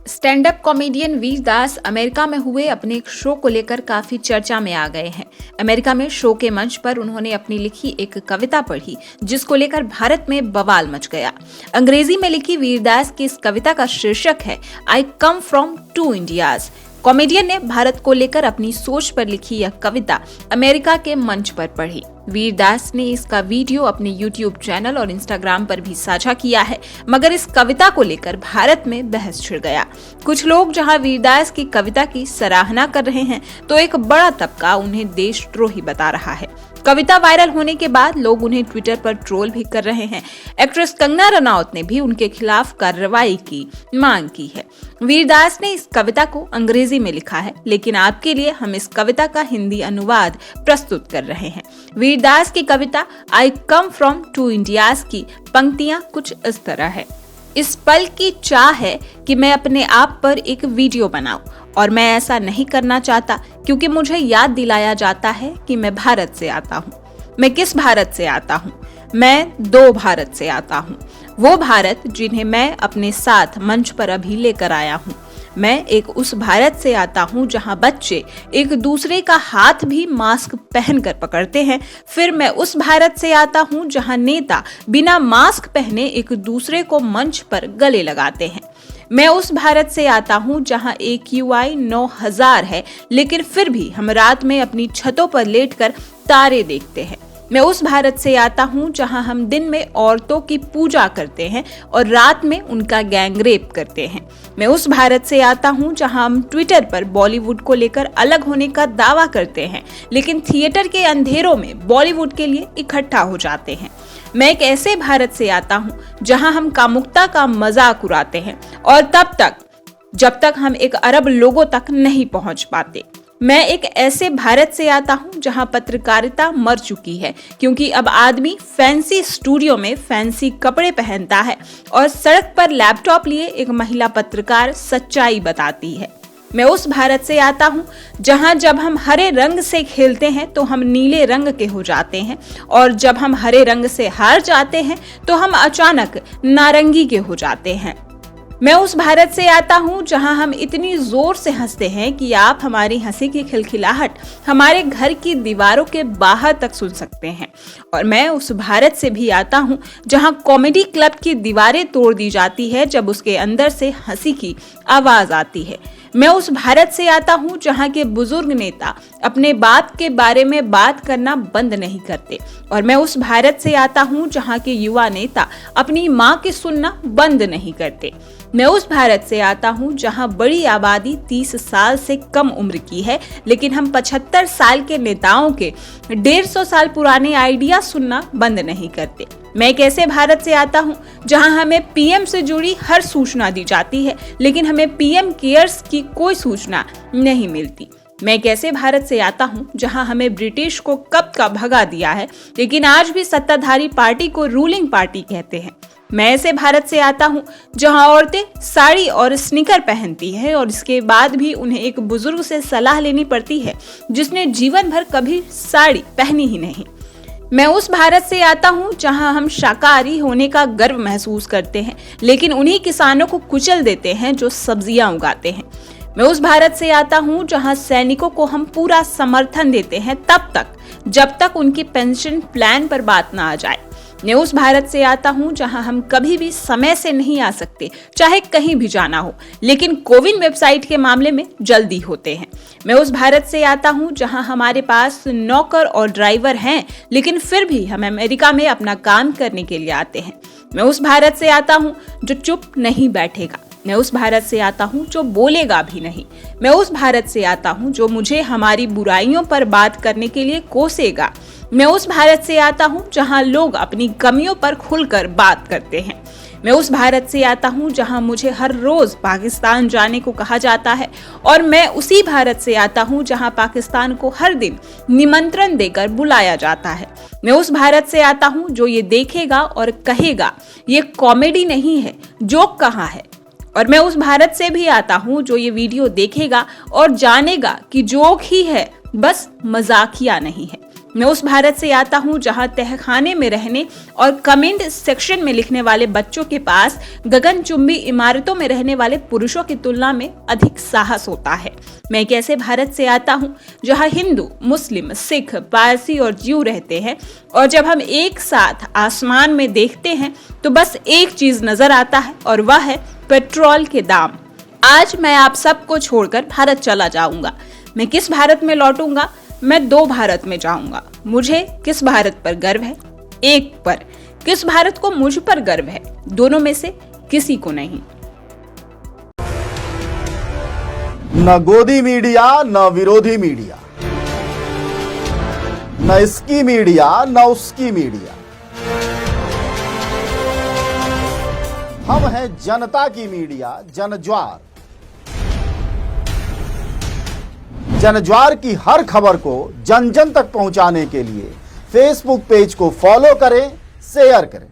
Stand up comedian वीर दास America में हुए अपने एक शो को लेकर काफी चर्चा में आ गए हैं। अमेरिका में शो के मंच पर उन्होंने अपनी लिखी एक कविता पढ़ी जिसको लेकर भारत में बवाल मच गया। अंग्रेजी में लिखी वीर दास की इस कविता का शीर्षक है I come from two Indias. Comedian ने भारत को लेकर अपनी सोच पर लिखी यह कविता अमेरिका के मंच पर पढ़ी। वीर दास ने इसका वीडियो अपने YouTube चैनल और Instagram पर भी साझा किया है, मगर इस कविता को लेकर भारत में बहस छिड़ गया। कुछ लोग जहां वीर दास की कविता की सराहना कर रहे हैं, तो एक बड़ा तबका उन्हें देशद्रोही बता रहा है। कविता वायरल होने के बाद लोग उन्हें ट्विटर पर ट्रोल भी कर रहे हैं। एक्ट्रेस कंगना रनौत ने भी उनके खिलाफ कार्रवाई की मांग की है। वीर दास ने इस कविता को अंग्रेजी में लिखा है, लेकिन आपके लिए हम इस कविता का हिंदी अनुवाद प्रस्तुत कर रहे हैं। वीर दास की कविता आई कम फ्रॉम टू इंडियाज की पंक्तियां कुछ इस तरह है। इस पल की चाह है कि मैं अपने आप पर एक वीडियो बनाऊं, और मैं ऐसा नहीं करना चाहता क्योंकि मुझे याद दिलाया जाता है कि मैं भारत से आता हूं। मैं किस भारत से आता हूं? मैं दो भारत से आता हूं। वो भारत जिन्हें मैं अपने साथ मंच पर अभी लेकर आया हूं। मैं एक उस भारत से आता हूं जहां बच्चे एक दूसरे का हाथ भी मास्क पहनकर पकड़ते हैं। फिर मैं उस भारत से आता हूं जहां नेता बिना मास्क पहने एक दूसरे को मंच पर गले लगाते हैं। मैं उस भारत से आता हूं जहां AQI 9000 है, लेकिन फिर भी हम रात में अपनी छतों पर लेटकर तारे देखते हैं। मैं उस भारत से आता हूं जहां हम दिन में औरतों की पूजा करते हैं और रात में उनका गैंगरेप करते हैं। मैं उस भारत से आता हूं जहां हम ट्विटर पर बॉलीवुड को लेकर अलग होने का दावा करते हैं, लेकिन थिएटर के अंधेरों में बॉलीवुड के लिए इकट्ठा हो जाते हैं। मैं एक ऐसे भारत से आता हूं जहां हम कामुकता का मजाक उड़ाते हैं, और तब तक जब तक हम एक अरब लोगों तक नहीं पहुंच पाते। मैं एक ऐसे भारत से आता हूं जहां पत्रकारिता मर चुकी है, क्योंकि अब आदमी फैंसी स्टूडियो में फैंसी कपड़े पहनता है और सड़क पर लैपटॉप लिए एक महिला पत्रकार सच्चाई बताती है। मैं उस भारत से आता हूं जहां जब हम हरे रंग से खेलते हैं तो हम नीले रंग के हो जाते हैं, और जब हम हरे रंग से हार जाते हैं तो हम अचानक नारंगी के हो जाते हैं। मैं उस भारत से आता हूं जहां हम इतनी जोर से हंसते हैं कि आप हमारी हंसी की खिलखिलाहट हमारे घर की दीवारों के बाहर तक सुन सकते हैं। और मैं उस भारत से भी आता हूं जहां कॉमेडी क्लब की दीवारें तोड़ दी जाती है जब उसके अंदर से हंसी की आवाज आती है। मैं उस भारत से आता हूं जहां के बुजुर्ग नेता अपने बाप के बारे में बात करना बंद नहीं करते, और मैं उस भारत से आता हूं जहां के युवा नेता अपनी मां की सुनना बंद नहीं करते। मैं उस भारत से आता हूं जहां बड़ी आबादी 30 साल से कम उम्र की है, लेकिन हम 75 साल के नेताओं के 150 साल पुराने आइडिया सुनना बंद नहीं करते। मैं एक ऐसे भारत से आता हूं जहां हमें PM से जुड़ी हर सूचना दी जाती है, लेकिन हमें PM केयर्स की कोई सूचना नहीं मिलती। मैं एक ऐसे भारत से आता हूं जहां हमें ब्रिटिश को कब का भगा दिया है, लेकिन आज भी सत्ताधारी पार्टी को रूलिंग पार्टी कहते हैं। मैं ऐसे भारत से आता हूं जहां औरतें साड़ी और स्नीकर पहनती हैं, और इसके बाद भी उन्हें एक बुजुर्ग से सलाह लेनी पड़ती है जिसने जीवन भर कभी साड़ी पहनी ही नहीं। मैं उस भारत से आता हूं जहां हम शाकाहारी होने का गर्व महसूस करते हैं, लेकिन उन्हीं किसानों को कुचल देते हैं जो सब्जियां उगाते हैं। मैं उस भारत से आता हूं जहां सैनिकों को हम पूरा समर्थन देते हैं तब तक जब तक उनकी पेंशन प्लान पर बात ना आ जाए। मैं उस भारत से आता हूं जहां हम कभी भी समय से नहीं आ सकते, चाहे कहीं भी जाना हो, लेकिन कोविन वेबसाइट के मामले में जल्दी होते हैं। मैं उस भारत से आता हूं जहां हमारे पास नौकर और ड्राइवर हैं, लेकिन फिर भी हम अमेरिका में अपना काम करने के लिए आते हैं। मैं उस भारत से आता हूं जो चुप नहीं बैठेगा। मैं उस भारत से आता हूं जो बोलेगा भी नहीं। मैं उस भारत से आता हूं जो मुझे हमारी बुराइयों पर बात करने के लिए कोसेगा। मैं उस भारत से आता हूं जहां लोग अपनी कमियों पर खुलकर बात करते हैं। मैं उस भारत से आता हूं जहां मुझे हर रोज पाकिस्तान जाने को कहा जाता है, और मैं उसी भारत से आता हूं जहां पाकिस्तान को हर दिन निमंत्रण देकर बुलाया जाता है। मैं उस भारत से आता हूं जो ये देखेगा और कहेगा ये कॉमेडी नहीं है, जोक कहाँ है। और मैं उस भारत से भी आता हूं जो ये वीडियो देखेगा और जानेगा कि जोक ही है, बस मजाकिया नहीं है। मैं उस भारत से आता हूं जहां तहखाने में रहने और कमेंट सेक्शन में लिखने वाले बच्चों के पास गगनचुंबी इमारतों में रहने वाले पुरुषों की तुलना में अधिक साहस होता है। मैं एक ऐसे भारत से आता हूं जहां हिंदू, मुस्लिम, सिख, पारसी और ज्यू रहते हैं और जब हम एक साथ आसमान में देखते हैं तो बस एक चीज नजर आता है और वह है पेट्रोल के दाम। आज मैं आप सबको छोड़कर भारत चला जाऊंगा। मैं किस भारत में लौटूंगा? मैं 2 भारत में जाऊंगा। मुझे किस भारत पर गर्व है? एक पर। किस भारत को मुझ पर गर्व है? दोनों में से किसी को नहीं। न गोदी मीडिया न विरोधी मीडिया, न इसकी मीडिया न उसकी मीडिया। हम हैं जनता की मीडिया, जनज्वार। जनज्वार की हर खबर को जन जन तक पहुंचाने के लिए फेसबुक पेज को फॉलो करें, शेयर करें।